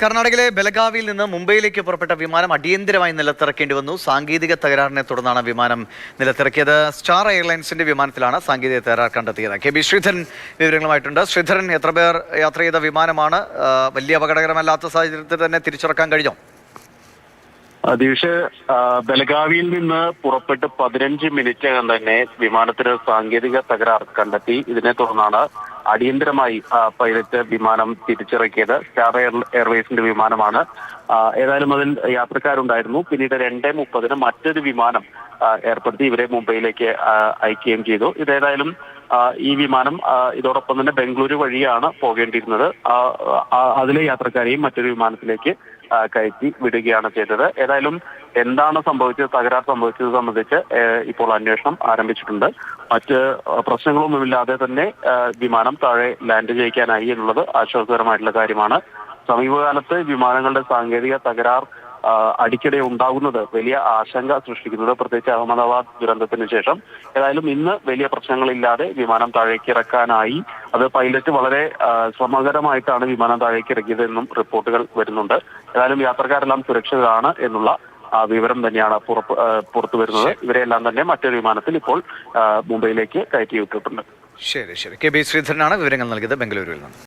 കർണാടകയിലെ ബെലഗാവിയിൽ നിന്ന് മുംബൈയിലേക്ക് പുറപ്പെട്ട വിമാനം അടിയന്തരമായി നിലത്തിറക്കേണ്ടി വന്നു. സാങ്കേതിക തകരാറിനെ തുടർന്നാണ് വിമാനം നിലത്തിറക്കിയത്. സ്റ്റാർ എയർലൈൻസിന്റെ വിമാനത്തിലാണ് സാങ്കേതിക തകരാർ കണ്ടെത്തിയത്. കെ ബി ശ്രീധരൻ വിവരങ്ങളുമായിട്ടുണ്ട്. ശ്രീധരൻ, എത്ര പേർ യാത്ര ചെയ്ത വിമാനമാണ്? വലിയ അപകടകരമല്ലാത്ത സാഹചര്യത്തിൽ തന്നെ തിരിച്ചിറക്കാൻ കഴിഞ്ഞോ? ദീക്ഷ, ബെലഗാവിയിൽ നിന്ന് പുറപ്പെട്ട് 15 മിനിറ്റകം തന്നെ വിമാനത്തിന് സാങ്കേതിക തകരാർ കണ്ടെത്തി. ഇതിനെ തുടർന്നാണ് അടിയന്തരമായി പൈലറ്റ് വിമാനം തിരിച്ചിറക്കിയത്. സ്റ്റാർ എയർവേസിന്റെ വിമാനമാണ്. ഏതായാലും അതിൽ യാത്രക്കാരുണ്ടായിരുന്നു. പിന്നീട് 2:30 മറ്റൊരു വിമാനം ഏർപ്പെടുത്തി ഇവരെ മുംബൈയിലേക്ക് അയക്കുകയും ചെയ്തു. ഇതേതായാലും ഈ വിമാനം ഇതോടൊപ്പം തന്നെ ബംഗളൂരു വഴിയാണ് പോകേണ്ടിയിരുന്നത്. അതിലെ യാത്രക്കാരെയും മറ്റൊരു വിമാനത്തിലേക്ക് കയറ്റി വിടുകയാണ് ചെയ്തത്. ഏതായാലും എന്താണ് സംഭവിച്ചത്, തകരാർ സംഭവിച്ചത് സംബന്ധിച്ച് ഇപ്പോൾ അന്വേഷണം ആരംഭിച്ചിട്ടുണ്ട്. മറ്റ് പ്രശ്നങ്ങളൊന്നുമില്ലാതെ തന്നെ വിമാനം താഴെ ലാൻഡ് ചെയ്യിക്കാനായി എന്നുള്ളത് ആശ്വാസകരമായിട്ടുള്ള കാര്യമാണ്. സമീപകാലത്ത് വിമാനങ്ങളുടെ സാങ്കേതിക തകരാർ അടിക്കടി ഉണ്ടാകുന്നത് വലിയ ആശങ്ക സൃഷ്ടിക്കുന്നത്, പ്രത്യേകിച്ച് അഹമ്മദാബാദ് ദുരന്തത്തിന് ശേഷം. ഏതായാലും ഇന്ന് വലിയ പ്രശ്നങ്ങളില്ലാതെ വിമാനം താഴേക്ക് ഇറക്കാനായി. അത് പൈലറ്റ് വളരെ ശ്രമകരമായിട്ടാണ് വിമാനം താഴേക്ക് ഇറക്കിയതെന്നും റിപ്പോർട്ടുകൾ വരുന്നുണ്ട്. ഏതായാലും യാത്രക്കാരെല്ലാം സുരക്ഷിതരാണ് എന്നുള്ള വിവരം തന്നെയാണ് പുറത്തു വരുന്നത്. ഇവരെല്ലാം തന്നെ മറ്റൊരു വിമാനത്തിൽ ഇപ്പോൾ മുംബൈയിലേക്ക് കയറ്റി വിട്ടിട്ടുണ്ട്. ശരി. കെ ബി ശ്രീധരനാണ് വിവരങ്ങൾ നൽകിയത് ബംഗളൂരുവിൽ നിന്ന്.